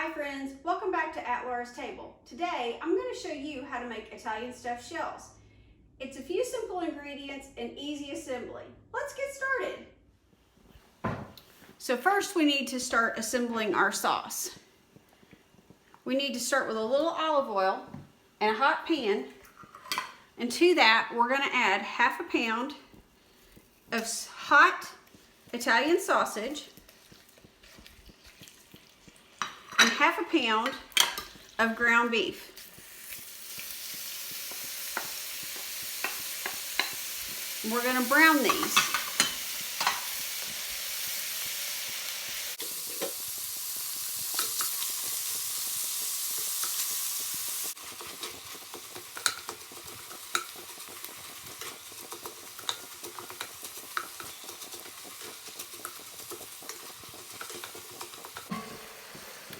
Hi friends, welcome back to At Laura's Table. Today I'm going to show you how to make Italian stuffed shells. It's a few simple ingredients and easy assembly. Let's get started. So first we need to start assembling our sauce. We need to start with a little olive oil and a hot pan, and to that we're going to add half a pound of hot Italian sausage and half a pound of ground beef. We're going to brown these.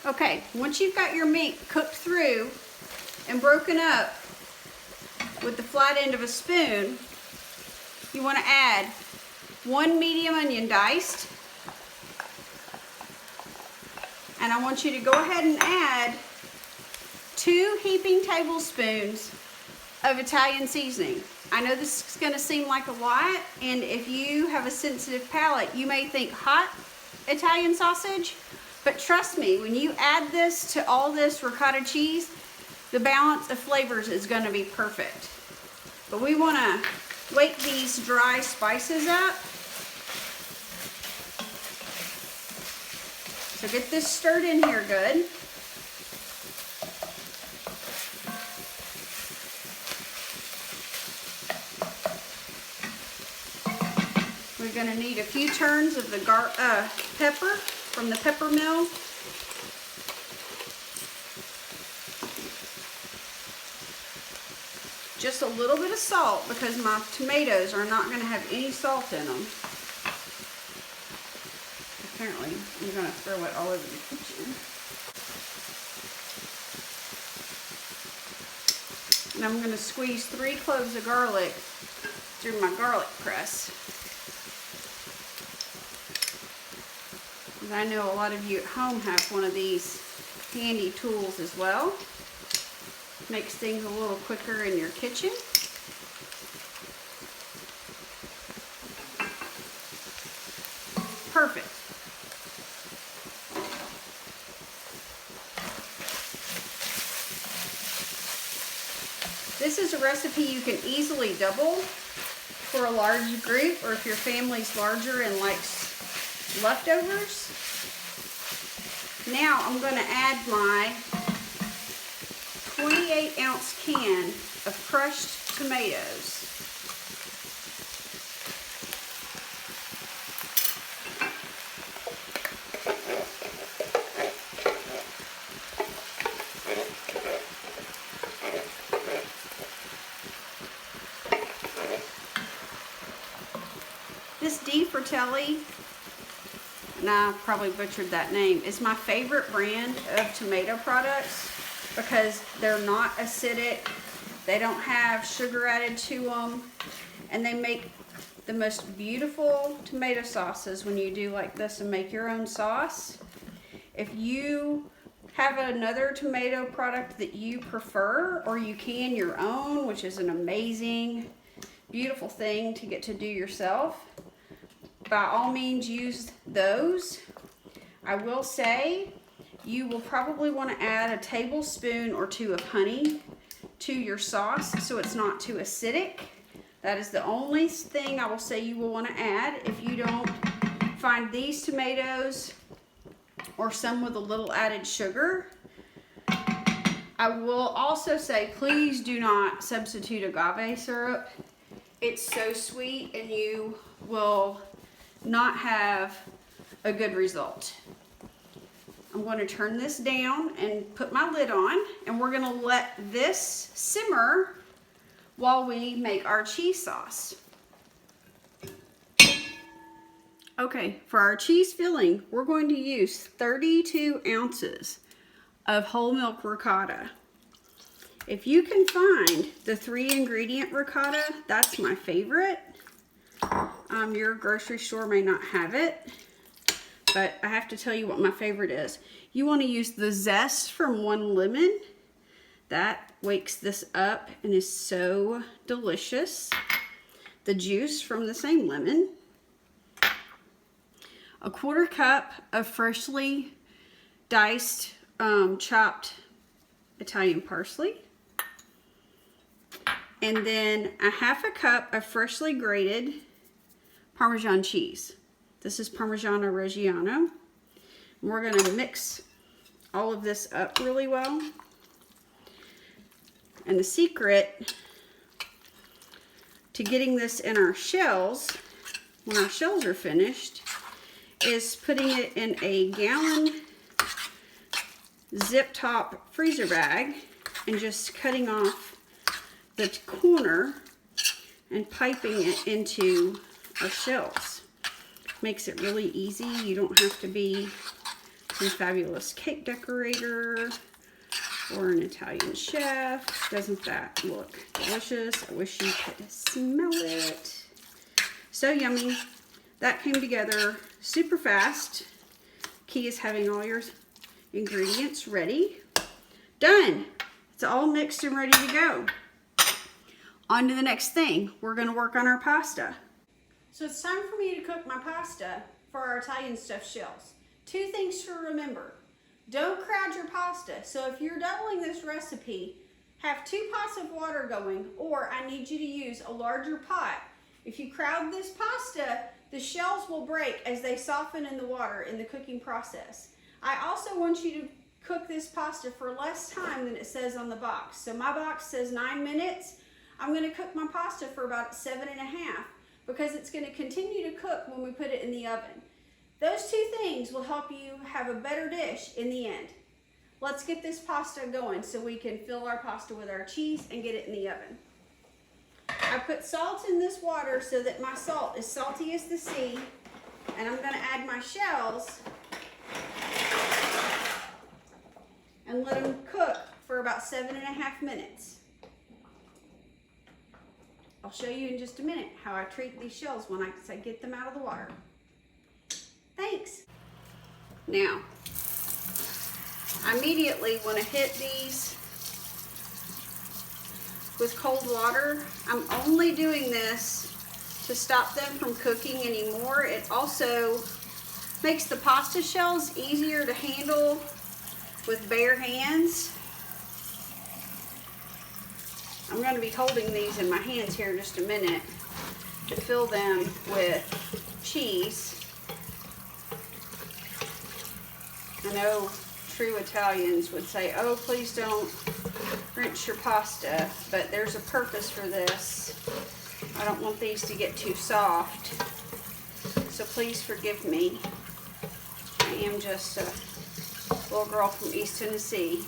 Okay, once you've got your meat cooked through and broken up with the flat end of a spoon, you want to add 1 medium onion diced, and I want you to go ahead and add 2 heaping tablespoons of Italian seasoning. I know this is going to seem like a lot, and if you have a sensitive palate, you may think hot Italian sausage. But trust me, when you add this to all this ricotta cheese, the balance of flavors is going to be perfect. But we want to wake these dry spices up. So get this stirred in here good. We're going to need a few turns of the pepper from the pepper mill. Just a little bit of salt because my tomatoes are not going to have any salt in them. Apparently, I'm going to throw it all over the kitchen. And I'm going to squeeze 3 cloves of garlic through my garlic press. I know a lot of you at home have one of these handy tools as well. Makes things a little quicker in your kitchen. Perfect. This is a recipe you can easily double for a large group, or if your family's larger and likes leftovers. Now I'm going to add my 28-ounce can of crushed tomatoes. This Di Fratelli, and I probably butchered that name, is my favorite brand of tomato products because they're not acidic, they don't have sugar added to them, and they make the most beautiful tomato sauces when you do like this and make your own sauce. If you have another tomato product that you prefer, or you can your own, which is an amazing, beautiful thing to get to do yourself, by all means use those. I will say you will probably want to add a tablespoon or 2 of honey to your sauce so it's not too acidic. That is the only thing I will say you will want to add if you don't find these tomatoes or some with a little added sugar. I will also say please do not substitute agave syrup. It's so sweet and you will not have a good result. I'm going to turn this down and put my lid on, and we're going to let this simmer while we make our cheese sauce. Okay, for our cheese filling, we're going to use 32 ounces of whole milk ricotta. If you can find the 3-ingredient ricotta, that's my favorite. Your grocery store may not have it, but I have to tell you what my favorite is. You want to use the zest from one lemon. That wakes this up and is so delicious. The juice from the same lemon. A 1/4 cup of freshly diced, chopped Italian parsley. And then a 1/2 cup of freshly grated Parmesan cheese. This is Parmigiano Reggiano. And we're going to mix all of this up really well. And the secret to getting this in our shells, when our shells are finished, is putting it in a gallon zip top freezer bag and just cutting off the corner and piping it into our shells. Makes it really easy. You don't have to be some fabulous cake decorator or an Italian chef. Doesn't that look delicious? I wish you could smell it. So yummy. That came together super fast. Key is having all your ingredients ready. Done. It's all mixed and ready to go. On to the next thing. We're going to work on our pasta. So it's time for me to cook my pasta for our Italian stuffed shells. 2 things to remember. Don't crowd your pasta. So if you're doubling this recipe, have 2 pots of water going, or I need you to use a larger pot. If you crowd this pasta, the shells will break as they soften in the water in the cooking process. I also want you to cook this pasta for less time than it says on the box. So my box says 9 minutes. I'm going to cook my pasta for about 7.5 because it's going to continue to cook when we put it in the oven. Those 2 things will help you have a better dish in the end. Let's get this pasta going so we can fill our pasta with our cheese and get it in the oven. I put salt in this water so that my salt is salty as the sea, and I'm going to add my shells and let them cook for about 7.5 minutes. I'll show you in just a minute how I treat these shells when I get them out of the water. Thanks. Now, I immediately want to hit these with cold water. I'm only doing this to stop them from cooking anymore. It also makes the pasta shells easier to handle with bare hands. I'm going to be holding these in my hands here in just a minute to fill them with cheese. I know true Italians would say, oh, please don't rinse your pasta, but there's a purpose for this. I don't want these to get too soft, so please forgive me. I am just a little girl from East Tennessee.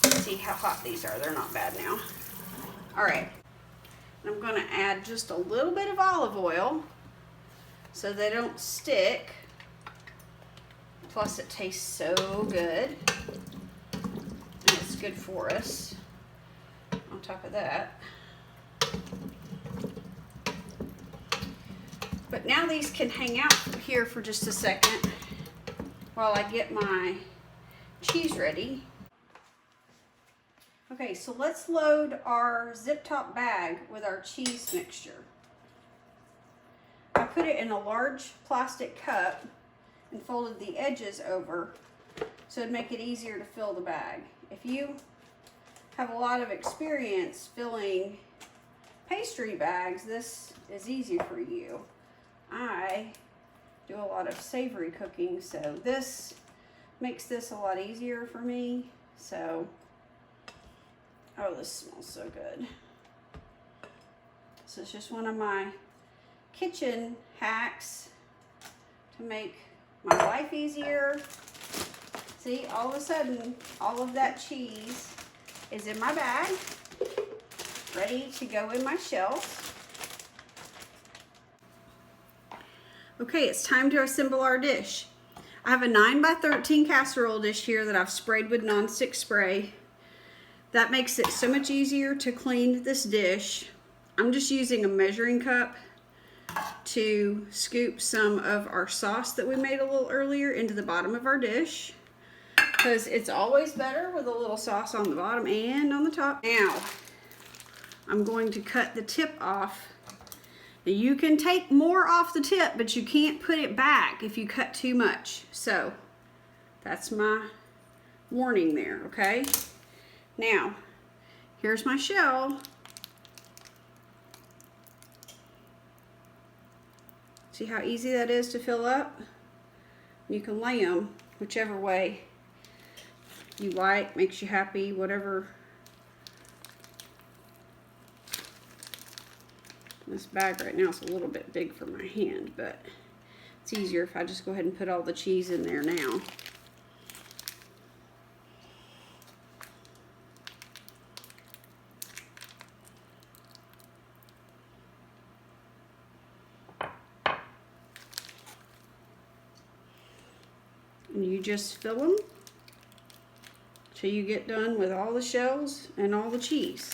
See how hot these are. They're not bad now. All right, I'm going to add just a little bit of olive oil so they don't stick. Plus it tastes so good, and it's good for us. On top of that. But now these can hang out here for just a second while I get my cheese ready. Okay, so let's load our zip top bag with our cheese mixture. I put it in a large plastic cup and folded the edges over so it'd make it easier to fill the bag. If you have a lot of experience filling pastry bags, this is easy for you. I do a lot of savory cooking, so this makes this a lot easier for me. So, oh, this smells so good. So it's just one of my kitchen hacks to make my life easier. See, all of a sudden, all of that cheese is in my bag, ready to go in my shells. Okay, it's time to assemble our dish. I have a 9x13 casserole dish here that I've sprayed with nonstick spray. That makes it so much easier to clean this dish. I'm just using a measuring cup to scoop some of our sauce that we made a little earlier into the bottom of our dish, because it's always better with a little sauce on the bottom and on the top. Now, I'm going to cut the tip off. Now, you can take more off the tip, but you can't put it back if you cut too much. So, that's my warning there, okay? Now, here's my shell. See how easy that is to fill up? You can lay them whichever way you like, makes you happy, whatever. This bag right now is a little bit big for my hand, but it's easier if I just go ahead and put all the cheese in there now. And you just fill them till you get done with all the shells and all the cheese.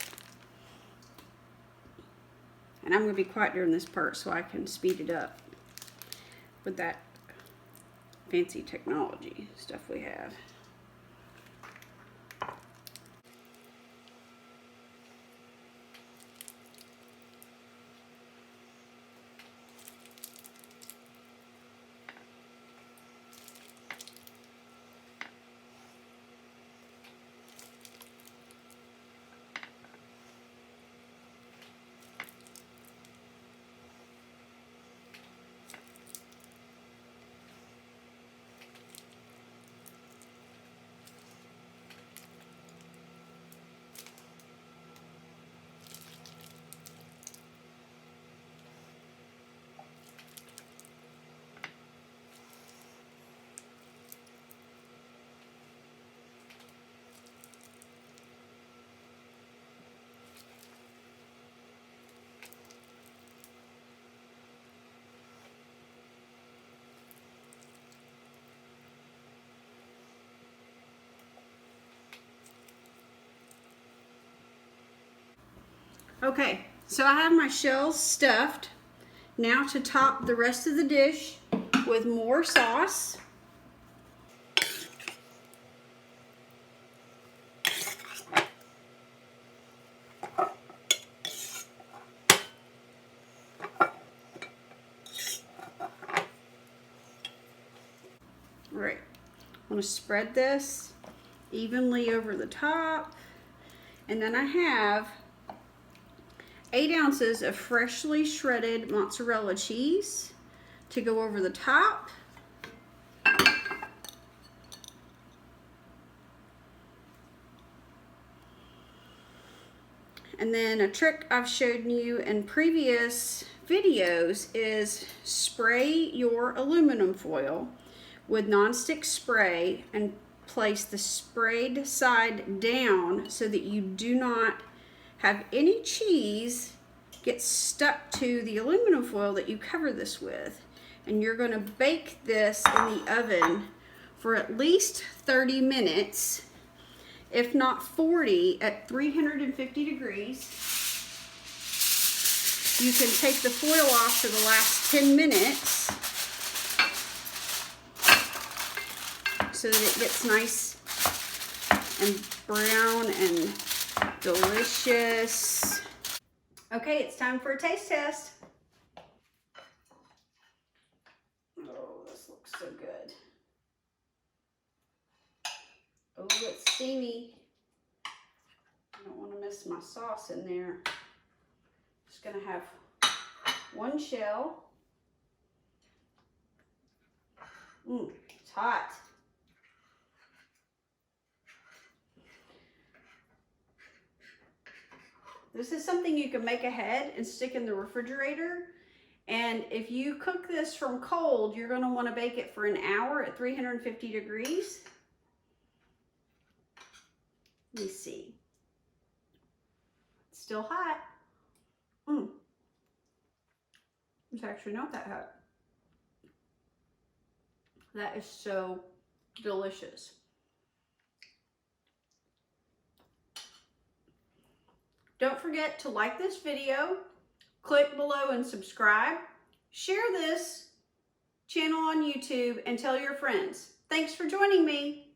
And I'm going to be quiet during this part so I can speed it up with that fancy technology stuff we have. Okay, so I have my shells stuffed. Now to top the rest of the dish with more sauce. All right, I'm going to spread this evenly over the top. And then I have 8 ounces of freshly shredded mozzarella cheese to go over the top. And then a trick I've shown you in previous videos is spray your aluminum foil with nonstick spray and place the sprayed side down so that you do not have any cheese get stuck to the aluminum foil that you cover this with. And you're going to bake this in the oven for at least 30 minutes, if not 40, at 350 degrees. You can take the foil off for the last 10 minutes so that it gets nice and brown and delicious. Okay, it's time for a taste test. Oh, this looks so good. Oh, it's steamy. I don't want to miss my sauce in there. Just gonna have one shell. It's hot. This is something you can make ahead and stick in the refrigerator. And if you cook this from cold, you're going to want to bake it for an hour at 350 degrees. Let me see. It's still hot. It's actually not that hot. That is so delicious. Don't forget to like this video, click below and subscribe. share this channel on YouTube and tell your friends. Thanks for joining me.